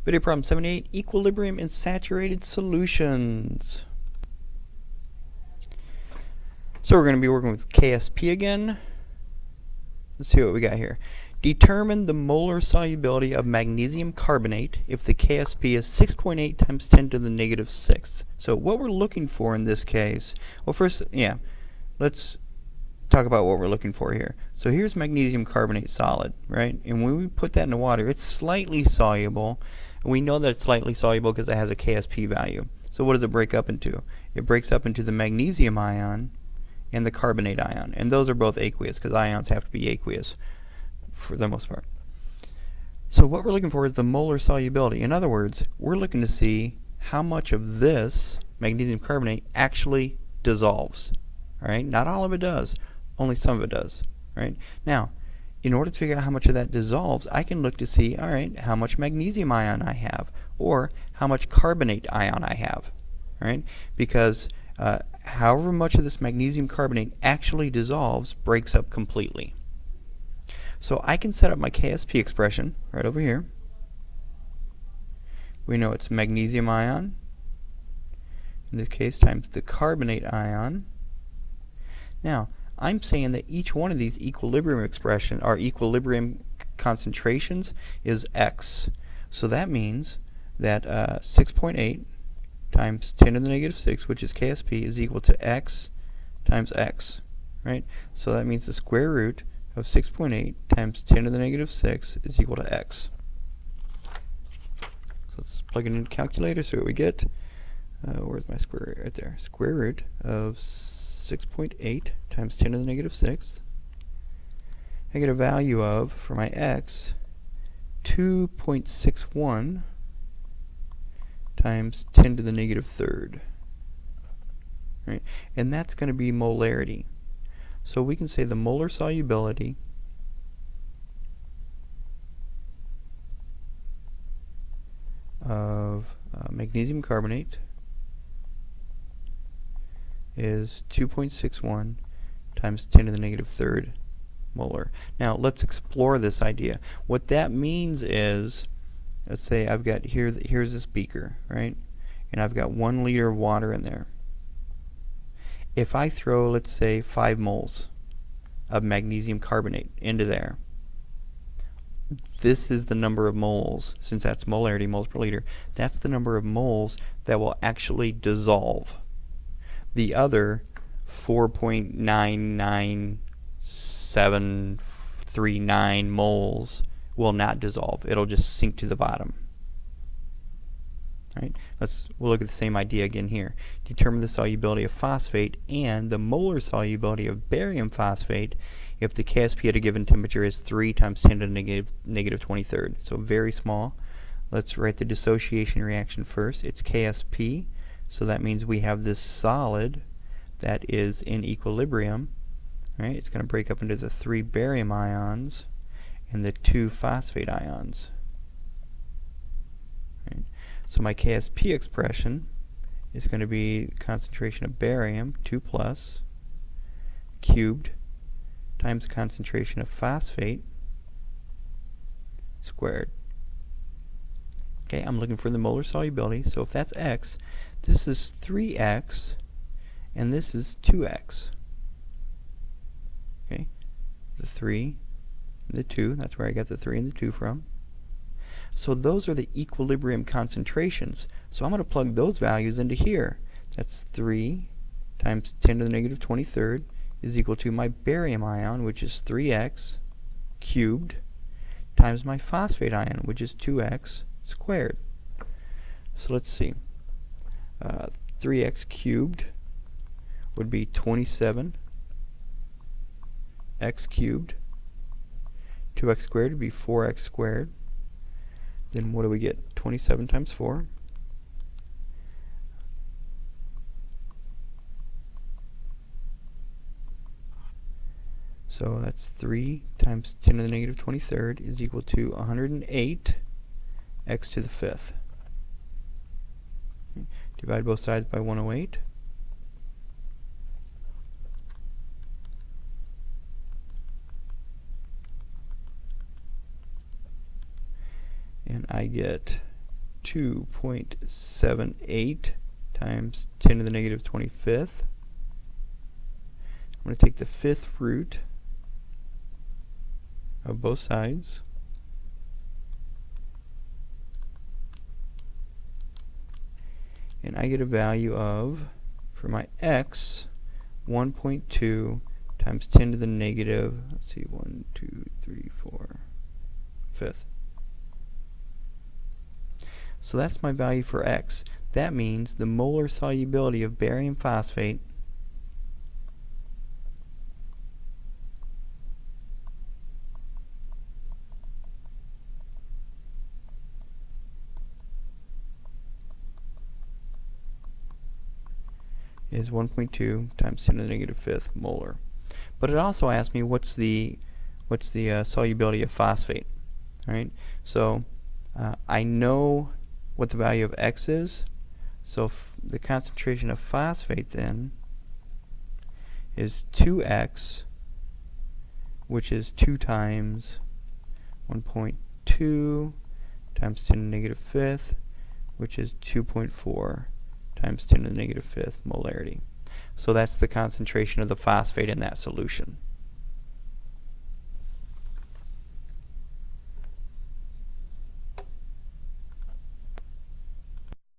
Video problem 78, equilibrium in saturated solutions. So we're going to be working with KSP again. Let's see what we got here. Determine the molar solubility of magnesium carbonate if the KSP is 6.8 times 10 to the negative 6th. So what we're looking for in this case, well first, let's talk about what we're looking for here. So here's magnesium carbonate solid, right? And when we put that in the water, it's slightly soluble. And we know that it's slightly soluble because it has a KSP value. So what does it break up into? It breaks up into the magnesium ion and the carbonate ion. And those are both aqueous because ions have to be aqueous for the most part. So what we're looking for is the molar solubility. In other words, we're looking to see how much of this magnesium carbonate actually dissolves. All right? Not all of it does. Only some of it does, right? Now, in order to figure out how much of that dissolves, I can look to see, all right, how much magnesium ion I have, or how much carbonate ion I have, right? Because however much of this magnesium carbonate actually dissolves breaks up completely. So I can set up my KSP expression right over here. We know it's magnesium ion, in this case, times the carbonate ion. Now, I'm saying that each one of these equilibrium expressions, or equilibrium concentrations, is x. So that means that 6.8 times 10 to the negative 6, which is KSP, is equal to x times x, right? So that means the square root of 6.8 times 10 to the negative 6 is equal to x. So let's plug it into the calculator, see what we get. Where's my square root? Right there. Square root of 6.8 times 10 to the negative 6. I get a value of, for my x, 2.61 times 10 to the negative 3rd. Right? And that's going to be molarity. So we can say the molar solubility of magnesium carbonate is 2.61 times 10 to the negative 3rd molar. Now let's explore this idea. What that means is, let's say I've got here's this beaker, right? And I've got 1 liter of water in there. If I throw, let's say, 5 moles of magnesium carbonate into there, this is the number of moles, since that's molarity, moles per liter, that's the number of moles that will actually dissolve. The other 4.99739 moles will not dissolve. It'll just sink to the bottom. Right? We'll look at the same idea again here. Determine the solubility of phosphate and the molar solubility of barium phosphate if the KSP at a given temperature is 3 times 10 to the negative 23rd. So very small. Let's write the dissociation reaction first. It's KSP. So that means we have this solid that is in equilibrium. Right? It's going to break up into the 3 barium ions and the 2 phosphate ions. Right? So my KSP expression is going to be concentration of barium, 2 plus, cubed, times the concentration of phosphate, squared. Okay, I'm looking for the molar solubility. So if that's x, this is 3x, and this is 2x. Okay, the 3 and the 2, that's where I got the 3 and the 2 from. So those are the equilibrium concentrations. So I'm going to plug those values into here. That's 3 times 10 to the negative 23rd is equal to my barium ion, which is 3x cubed, times my phosphate ion, which is 2x squared. So let's see. 3x cubed would be 27 x cubed. 2x squared would be 4x squared. Then what do we get? 27 times 4. So that's 3 times 10 to the negative 23rd is equal to 108 x to the 5th. Okay. Divide both sides by 108. And I get 2.78 times 10 to the negative 25th. I'm going to take the fifth root of both sides. And I get a value of, for my x, 1.2 times 10 to the negative, let's see, 1, 2, 3, 4, fifth. So that's my value for x. That means the molar solubility of barium phosphate is 1.2 times 10 to the negative fifth molar. But it also asks me what's the solubility of phosphate. All right. So I know what the value of x is. So the concentration of phosphate then is 2x, which is 2 times 1.2 times 10 to the negative fifth, which is 2.4 times 10 to the negative fifth molarity. So that's the concentration of the phosphate in that solution.